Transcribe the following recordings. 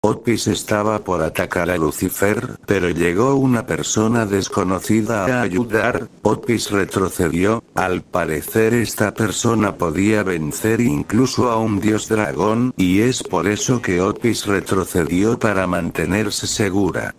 Otis estaba por atacar a Lucifer, pero llegó una persona desconocida a ayudar. Otis retrocedió. Al parecer esta persona podía vencer incluso a un dios dragón, y es por eso que Otis retrocedió para mantenerse segura.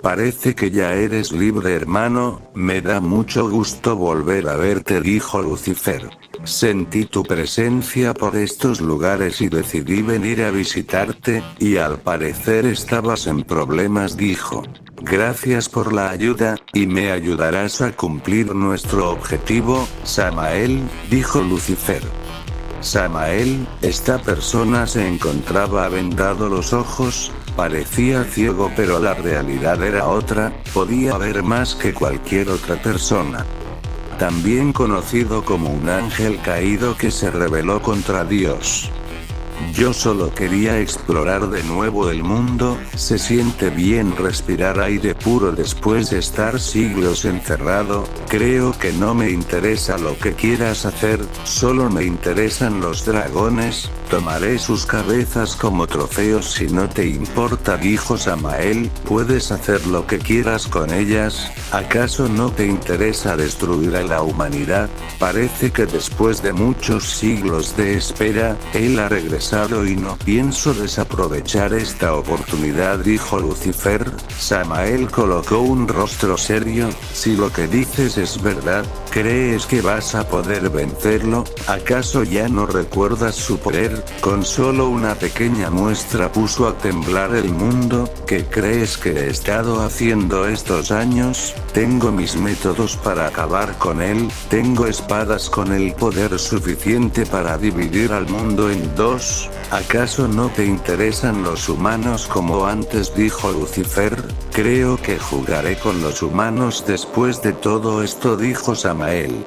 Parece que ya eres libre, hermano, me da mucho gusto volver a verte, dijo Lucifer. Sentí tu presencia por estos lugares y decidí venir a visitarte, y al parecer estabas en problemas, dijo. Gracias por la ayuda, y me ayudarás a cumplir nuestro objetivo, Samael, dijo Lucifer. Samael, esta persona se encontraba vendado los ojos. Parecía ciego, pero la realidad era otra, podía ver más que cualquier otra persona. También conocido como un ángel caído que se rebeló contra Dios. Yo solo quería explorar de nuevo el mundo. Se siente bien respirar aire puro después de estar siglos encerrado. Creo que no me interesa lo que quieras hacer, solo me interesan los dragones. Tomaré sus cabezas como trofeos si no te importa, dijo Samael. Puedes hacer lo que quieras con ellas. ¿Acaso no te interesa destruir a la humanidad? Parece que después de muchos siglos de espera, él ha regresado y no pienso desaprovechar esta oportunidad, dijo Lucifer. Samael colocó un rostro serio. Si lo que dices es verdad, ¿crees que vas a poder vencerlo? ¿Acaso ya no recuerdas su poder? Con solo una pequeña muestra puso a temblar el mundo. ¿Qué crees que he estado haciendo estos años? Tengo mis métodos para acabar con él. Tengo espadas con el poder suficiente para dividir al mundo en dos. ¿Acaso no te interesan los humanos como antes, dijo Lucifer? Creo que jugaré con los humanos después de todo esto, dijo Samael.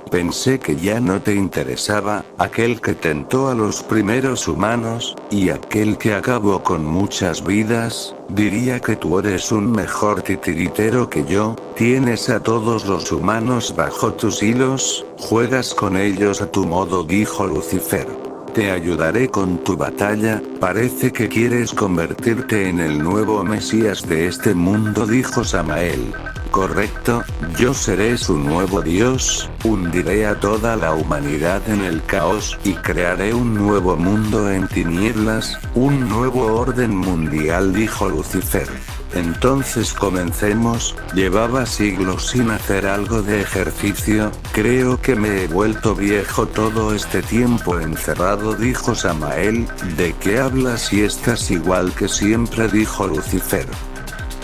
Pensé que ya no te interesaba, aquel que tentó a los primeros humanos, y aquel que acabó con muchas vidas. Diría que tú eres un mejor titiritero que yo. Tienes a todos los humanos bajo tus hilos, juegas con ellos a tu modo, dijo Lucifer. Te ayudaré con tu batalla. Parece que quieres convertirte en el nuevo Mesías de este mundo, dijo Samael. Correcto, yo seré su nuevo Dios, hundiré a toda la humanidad en el caos, y crearé un nuevo mundo en tinieblas, un nuevo orden mundial, dijo Lucifer. Entonces comencemos. Llevaba siglos sin hacer algo de ejercicio. Creo que me he vuelto viejo todo este tiempo encerrado, dijo Samael. ¿De qué hablas si estás igual que siempre?, dijo Lucifer.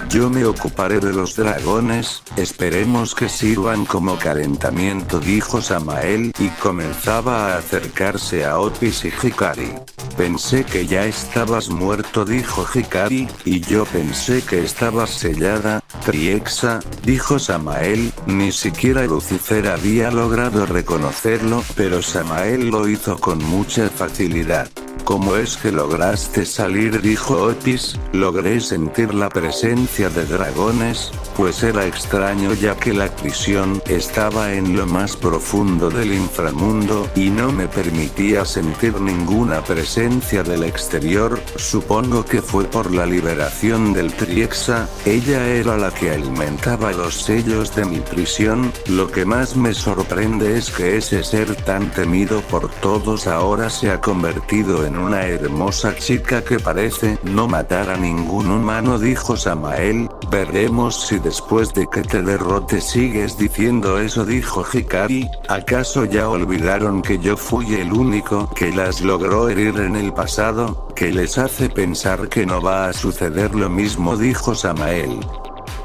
Yo me ocuparé de los dragones, esperemos que sirvan como calentamiento, dijo Samael, y comenzaba a acercarse a Otis y Hikari. Pensé que ya estabas muerto, dijo Hikari, y yo pensé que estabas sellada. Triexa, dijo Samael. Ni siquiera Lucifer había logrado reconocerlo, pero Samael lo hizo con mucha facilidad. ¿Cómo es que lograste salir?, dijo Otis. Logré sentir la presencia de dragones, pues era extraño ya que la prisión estaba en lo más profundo del inframundo, y no me permitía sentir ninguna presencia del exterior. Supongo que fue por la liberación del Triexa, ella era la que alimentaba los sellos de mi prisión. Lo que más me sorprende es que ese ser tan temido por todos ahora se ha convertido en una hermosa chica que parece no matar a ningún humano, dijo Samael. Veremos si después de que te derrote sigues diciendo eso, dijo Hikari. ¿Acaso ya olvidaron que yo fui el único que las logró herir en el pasado? ¿Qué les hace pensar que no va a suceder lo mismo?, dijo Samael.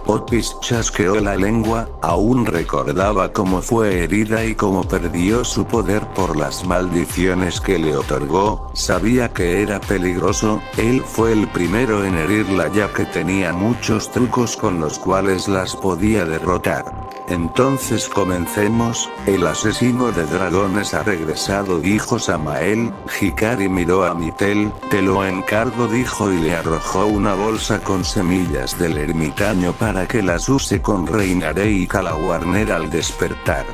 Otis chasqueó la lengua. Aún recordaba cómo fue herida y cómo perdió su poder por las maldiciones que le otorgó. Sabía que era peligroso. Él fue el primero en herirla ya que tenía muchos trucos con los cuales las podía derrotar. Entonces comencemos. El asesino de dragones ha regresado, dijo Samael. Hikari miró a Mitel. Te lo encargo, dijo, y le arrojó una bolsa con semillas del ermitaño para que las use con Reinaré y Calawarner al despertar.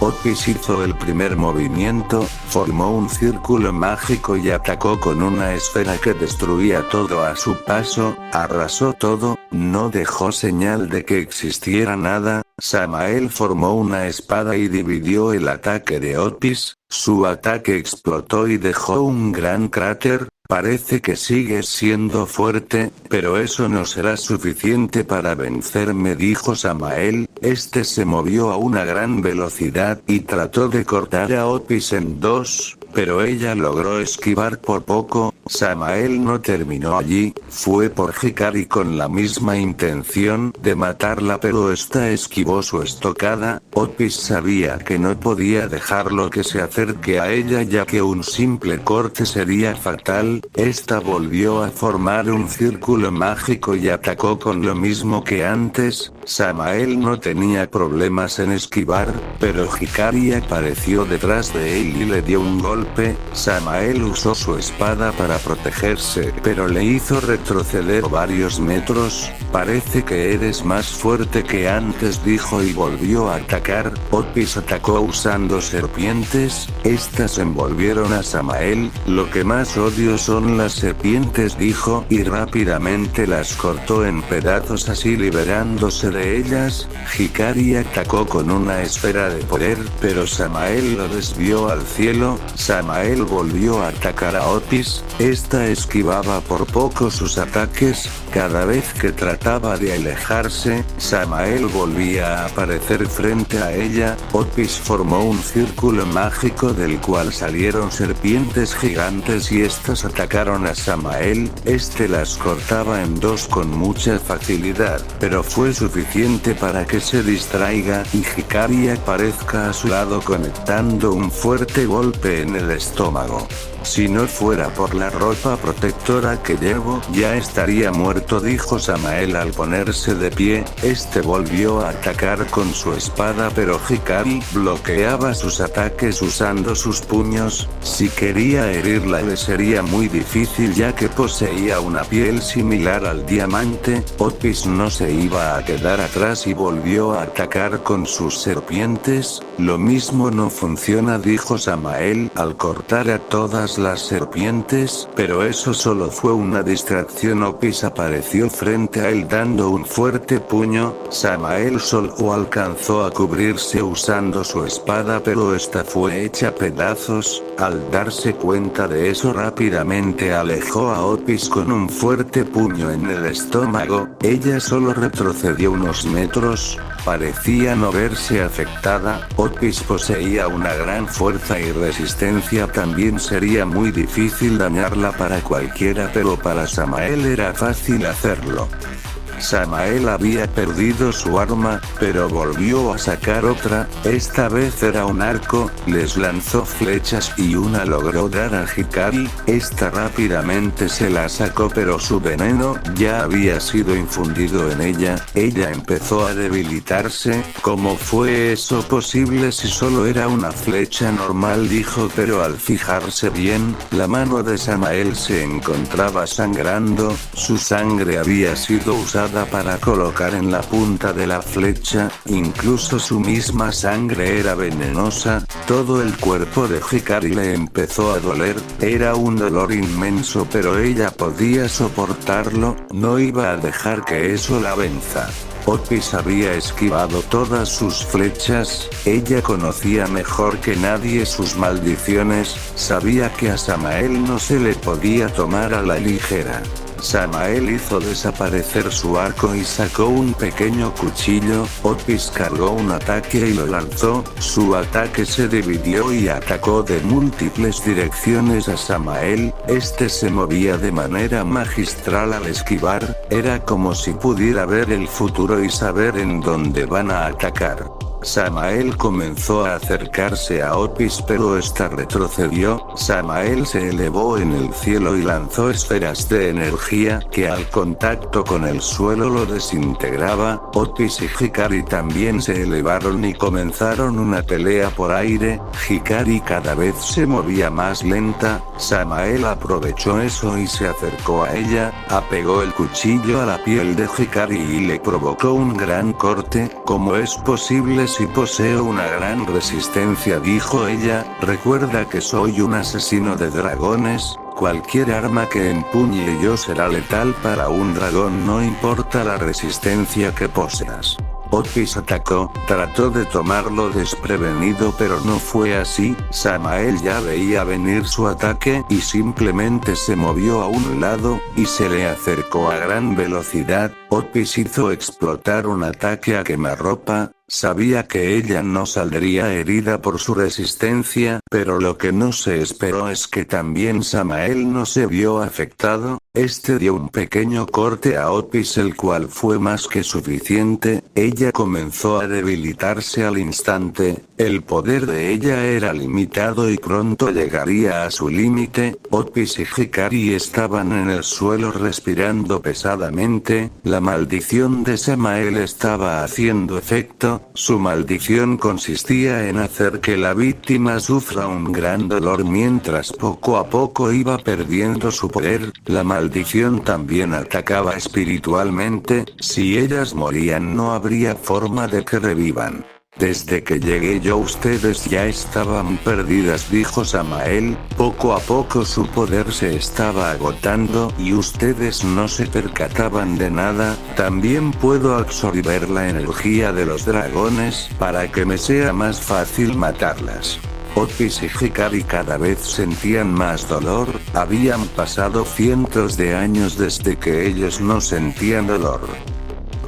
Otis hizo el primer movimiento, formó un círculo mágico y atacó con una esfera que destruía todo a su paso, arrasó todo, no dejó señal de que existiera nada. Samael formó una espada y dividió el ataque de Otis, su ataque explotó y dejó un gran cráter. Parece que sigues siendo fuerte, pero eso no será suficiente para vencerme, dijo Samael. Este se movió a una gran velocidad y trató de cortar a Otis en dos, pero ella logró esquivar por poco. Samael no terminó allí, fue por Hikari con la misma intención de matarla, pero esta esquivó su estocada. Otis sabía que no podía dejarlo que se acerque a ella, ya que un simple corte sería fatal. Esta volvió a formar un círculo mágico y atacó con lo mismo que antes. Samael no tenía problemas en esquivar, pero Hikari apareció detrás de él y le dio un golpe. Samael usó su espada para protegerse, pero le hizo retroceder varios metros. Parece que eres más fuerte que antes, dijo y volvió a atacar. Otis atacó usando serpientes, estas envolvieron a Samael. Lo que más odio son las serpientes, dijo, y rápidamente las cortó en pedazos, así liberándose de ellas. Hikari atacó con una esfera de poder, pero Samael lo desvió al cielo. Samael volvió a atacar a Otis, esta esquivaba por poco sus ataques. Cada vez que trataba de alejarse, Samael volvía a aparecer frente a ella. Otis formó un círculo mágico del cual salieron serpientes gigantes y estas atacaron a Samael. Este las cortaba en dos con mucha facilidad, pero fue suficiente para que se distraiga y Hikari aparezca a su lado conectando un fuerte golpe en el estómago. Si no fuera por la ropa protectora que llevo, ya estaría muerto, dijo Samael al ponerse de pie. Este volvió a atacar con su espada, pero Hikari bloqueaba sus ataques usando sus puños. Si quería herirla le sería muy difícil, ya que poseía una piel similar al diamante. Otis no se iba a quedar atrás y volvió a atacar con sus serpientes. Lo mismo no funciona, dijo Samael al cortar a todas las serpientes, pero eso solo fue una distracción. Otis apareció frente a él dando un fuerte puño. Samael solo alcanzó a cubrirse usando su espada, pero esta fue hecha pedazos. Al darse cuenta de eso, rápidamente alejó a Otis con un fuerte puño en el estómago. Ella solo retrocedió unos metros, parecía no verse afectada. Otis poseía una gran fuerza y resistencia, también sería muy difícil dañarla para cualquiera, pero para Samael era fácil hacerlo. Samael había perdido su arma, pero volvió a sacar otra, esta vez era un arco, les lanzó flechas y una logró dar a Hikari. Esta rápidamente se la sacó, pero su veneno ya había sido infundido en ella. Ella empezó a debilitarse. ¿Cómo fue eso posible si solo era una flecha normal?, dijo, pero al fijarse bien, la mano de Samael se encontraba sangrando. Su sangre había sido usada para colocar en la punta de la flecha, incluso su misma sangre era venenosa. Todo el cuerpo de Hikari le empezó a doler, era un dolor inmenso, pero ella podía soportarlo, no iba a dejar que eso la venza. Otis había esquivado todas sus flechas, ella conocía mejor que nadie sus maldiciones, sabía que a Samael no se le podía tomar a la ligera. Samael hizo desaparecer su arco y sacó un pequeño cuchillo. Otis cargó un ataque y lo lanzó, su ataque se dividió y atacó de múltiples direcciones a Samael. Este se movía de manera magistral al esquivar, era como si pudiera ver el futuro y saber en dónde van a atacar. Samael comenzó a acercarse a Otis, pero esta retrocedió. Samael se elevó en el cielo y lanzó esferas de energía que al contacto con el suelo lo desintegraba. Otis y Hikari también se elevaron y comenzaron una pelea por aire. Hikari cada vez se movía más lenta. Samael aprovechó eso y se acercó a ella, apegó el cuchillo a la piel de Hikari y le provocó un gran corte. ¿Cómo es posible si poseo una gran resistencia, dijo ella. Recuerda que soy un asesino de dragones. Cualquier arma que empuñe yo será letal para un dragón, no importa la resistencia que poseas. Otis atacó, trató de tomarlo desprevenido, pero no fue así. Samael ya veía venir su ataque y simplemente se movió a un lado, y se le acercó a gran velocidad. Otis hizo explotar un ataque a quemarropa. Sabía que ella no saldría herida por su resistencia, pero lo que no se esperó es que también Samael no se vio afectado. Este dio un pequeño corte a Otis, el cual fue más que suficiente. Ella comenzó a debilitarse al instante. El poder de ella era limitado y pronto llegaría a su límite. Otis y Hikari estaban en el suelo respirando pesadamente. La maldición de Samael estaba haciendo efecto. Su maldición consistía en hacer que la víctima sufra un gran dolor mientras poco a poco iba perdiendo su poder. La maldición también atacaba espiritualmente. Si ellas morían no habría forma de que revivan. Desde que llegué yo ustedes ya estaban perdidas, dijo Samael. Poco a poco su poder se estaba agotando y ustedes no se percataban de nada. También puedo absorber la energía de los dragones para que me sea más fácil matarlas. Otis y Hikari cada vez sentían más dolor. Habían pasado cientos de años desde que ellos no sentían dolor.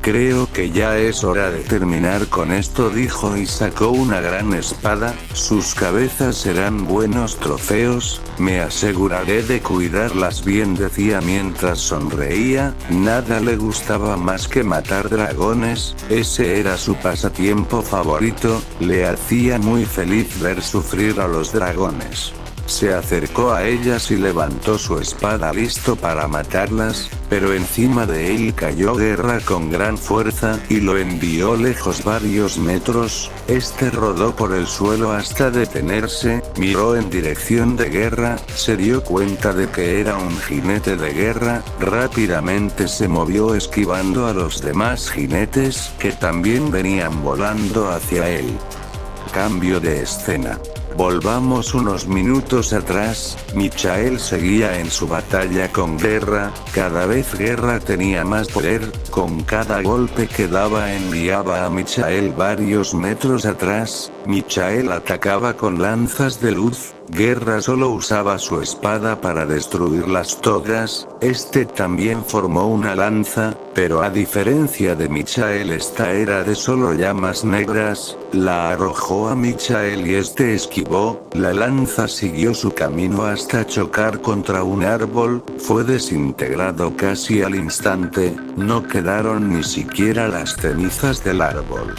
Creo que ya es hora de terminar con esto, dijo, y sacó una gran espada. Sus cabezas serán buenos trofeos, me aseguraré de cuidarlas bien, decía mientras sonreía. Nada le gustaba más que matar dragones, ese era su pasatiempo favorito, le hacía muy feliz ver sufrir a los dragones. Se acercó a ellas y levantó su espada listo para matarlas, pero encima de él cayó Guerra con gran fuerza y lo envió lejos varios metros. Este rodó por el suelo hasta detenerse, miró en dirección de Guerra, se dio cuenta de que era un jinete de guerra, rápidamente se movió esquivando a los demás jinetes que también venían volando hacia él. Cambio de escena. Volvamos unos minutos atrás. Michael seguía en su batalla con Guerra. Cada vez Guerra tenía más poder. Con cada golpe que daba enviaba a Michael varios metros atrás. Michael atacaba con lanzas de luz. Guerra solo usaba su espada para destruirlas todas. Este también formó una lanza, pero a diferencia de Michael, esta era de solo llamas negras. La arrojó a Michael y este esquivó. La lanza siguió su camino hasta chocar contra un árbol. Fue desintegrado casi al instante. No quedaron ni siquiera las cenizas del árbol.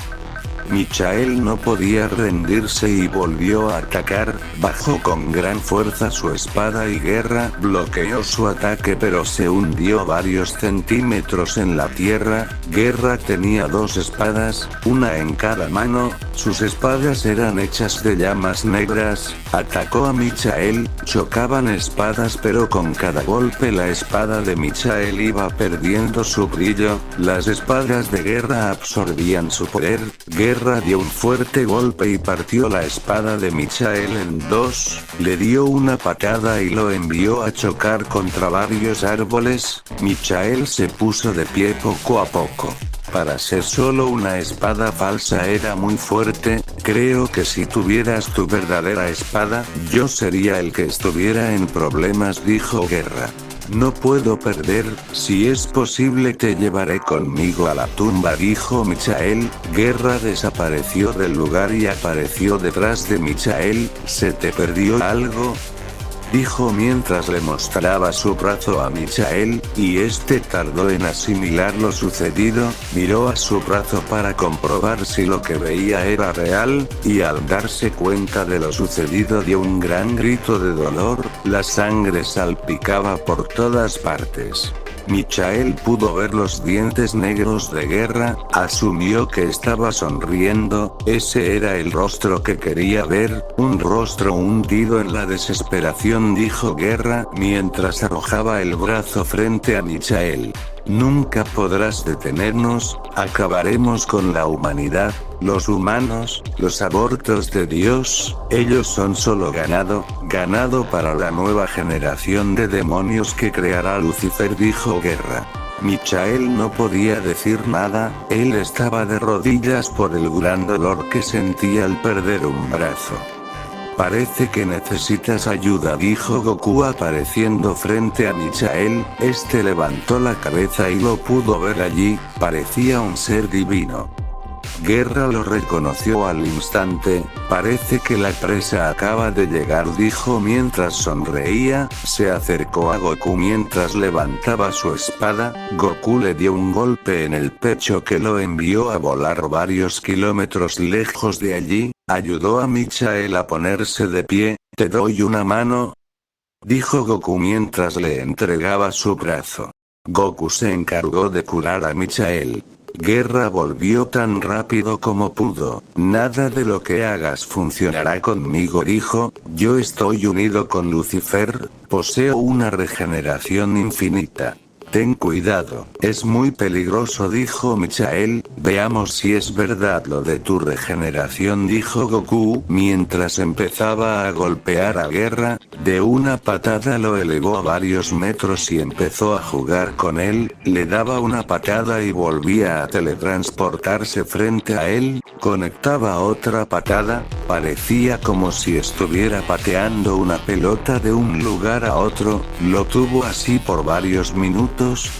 Michael no podía rendirse y volvió a atacar. Bajó con gran fuerza su espada y Guerra bloqueó su ataque, pero se hundió varios centímetros en la tierra. Guerra tenía dos espadas, una en cada mano. Sus espadas eran hechas de llamas negras. Atacó a Michael, chocaban espadas, pero con cada golpe la espada de Michael iba perdiendo su brillo. Las espadas de Guerra absorbían su poder. Guerra dio un fuerte golpe y partió la espada de Michael en dos, le dio una patada y lo envió a chocar contra varios árboles. Michael se puso de pie poco a poco. Para ser solo una espada falsa era muy fuerte. Creo que si tuvieras tu verdadera espada, yo sería el que estuviera en problemas, dijo Guerra. No puedo perder, si es posible te llevaré conmigo a la tumba, dijo Michael. Guerra desapareció del lugar y apareció detrás de Michael. ¿Se te perdió algo?, dijo mientras le mostraba su brazo a Michael, y este tardó en asimilar lo sucedido. Miró a su brazo para comprobar si lo que veía era real, y al darse cuenta de lo sucedido dio un gran grito de dolor. La sangre salpicaba por todas partes. Michael pudo ver los dientes negros de Guerra, asumió que estaba sonriendo. Ese era el rostro que quería ver, un rostro hundido en la desesperación, dijo Guerra mientras arrojaba el brazo frente a Michael. Nunca podrás detenernos, acabaremos con la humanidad, los humanos, los abortos de Dios, ellos son solo ganado para la nueva generación de demonios que creará Lucifer, dijo Guerra. Michael no podía decir nada, él estaba de rodillas por el gran dolor que sentía al perder un brazo. Parece que necesitas ayuda, dijo Goku apareciendo frente a Michael. Este levantó la cabeza y lo pudo ver allí, parecía un ser divino. Guerra lo reconoció al instante, parece que la presa acaba de llegar, dijo mientras sonreía, se acercó a Goku mientras levantaba su espada, Goku le dio un golpe en el pecho que lo envió a volar varios kilómetros lejos de allí, ayudó a Michael a ponerse de pie, ¿te doy una mano?, dijo Goku mientras le entregaba su brazo. Goku se encargó de curar a Michael. Guerra volvió tan rápido como pudo. Nada de lo que hagas funcionará conmigo, dijo, yo estoy unido con Lucifer, poseo una regeneración infinita. Ten cuidado, es muy peligroso, dijo Michael, veamos si es verdad lo de tu regeneración, dijo Goku, mientras empezaba a golpear a Guerra, de una patada lo elevó a varios metros y empezó a jugar con él, le daba una patada y volvía a teletransportarse frente a él, conectaba otra patada, parecía como si estuviera pateando una pelota de un lugar a otro, lo tuvo así por varios minutos,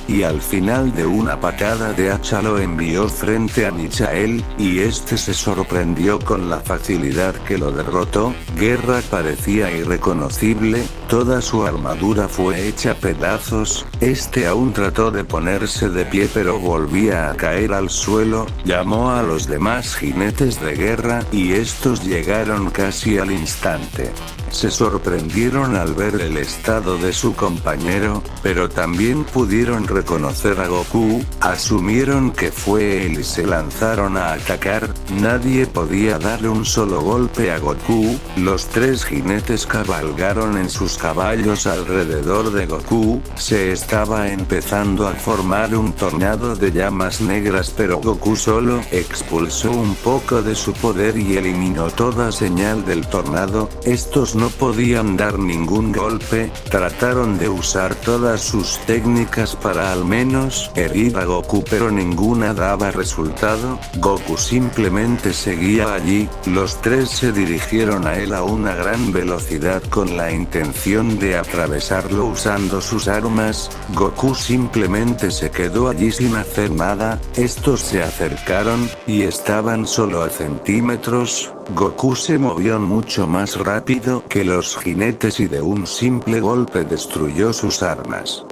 y al final de una patada de hacha lo envió frente a Michael, y este se sorprendió con la facilidad que lo derrotó. Guerra parecía irreconocible, toda su armadura fue hecha pedazos, este aún trató de ponerse de pie pero volvía a caer al suelo, llamó a los demás jinetes de Guerra y estos llegaron casi al instante. Se sorprendieron al ver el estado de su compañero, pero también pudieron reconocer a Goku, asumieron que fue él y se lanzaron a atacar, nadie podía darle un solo golpe a Goku, los tres jinetes cabalgaron en sus caballos alrededor de Goku, se estaba empezando a formar un tornado de llamas negras pero Goku solo expulsó un poco de su poder y eliminó toda señal del tornado, estos no podían dar ningún golpe, trataron de usar todas sus técnicas para al menos herir a Goku pero ninguna daba resultado, Goku simplemente seguía allí, los tres se dirigieron a él a una gran velocidad con la intención de atravesarlo usando sus armas, Goku simplemente se quedó allí sin hacer nada, estos se acercaron, y estaban solo a centímetros, Goku se movió mucho más rápido que los jinetes y de un simple golpe destruyó sus armas.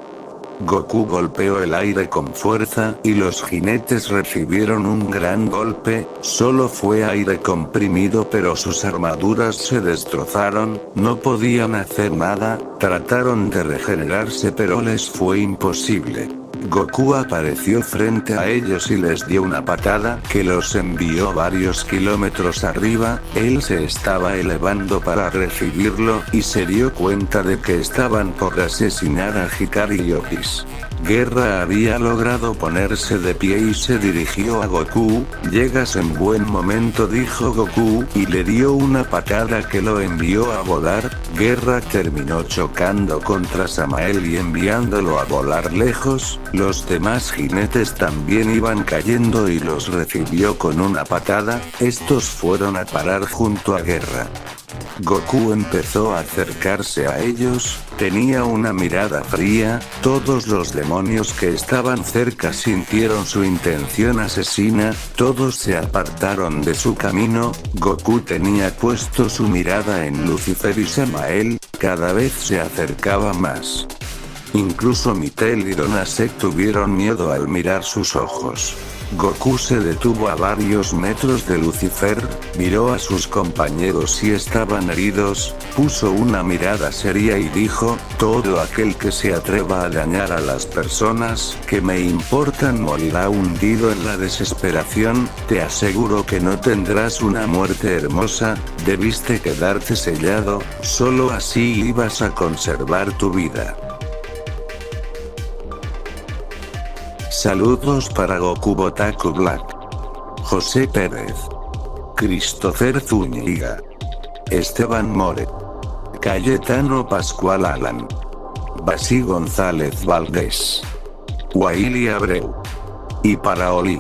Goku golpeó el aire con fuerza y los jinetes recibieron un gran golpe, solo fue aire comprimido pero sus armaduras se destrozaron, no podían hacer nada, trataron de regenerarse pero les fue imposible. Goku apareció frente a ellos y les dio una patada que los envió varios kilómetros arriba, él se estaba elevando para recibirlo y se dio cuenta de que estaban por asesinar a Hikari y Otis. Guerra había logrado ponerse de pie y se dirigió a Goku, llegas en buen momento, dijo Goku, y le dio una patada que lo envió a volar, Guerra terminó chocando contra Samael y enviándolo a volar lejos, los demás jinetes también iban cayendo y los recibió con una patada, estos fueron a parar junto a Guerra. Goku empezó a acercarse a ellos, tenía una mirada fría, todos los demonios que estaban cerca sintieron su intención asesina, todos se apartaron de su camino, Goku tenía puesto su mirada en Lucifer y Samael, cada vez se acercaba más. Incluso Mitel y Donasek tuvieron miedo al mirar sus ojos. Goku se detuvo a varios metros de Lucifer, miró a sus compañeros si estaban heridos, puso una mirada seria y dijo, todo aquel que se atreva a dañar a las personas que me importan morirá hundido en la desesperación, te aseguro que no tendrás una muerte hermosa, debiste quedarte sellado, solo así ibas a conservar tu vida. Saludos para Goku Botaku Black, José Pérez, Christopher Zúñiga, Esteban More, Cayetano Pascual Alan, Basi González Valdés, Waili Abreu. Y para Oli.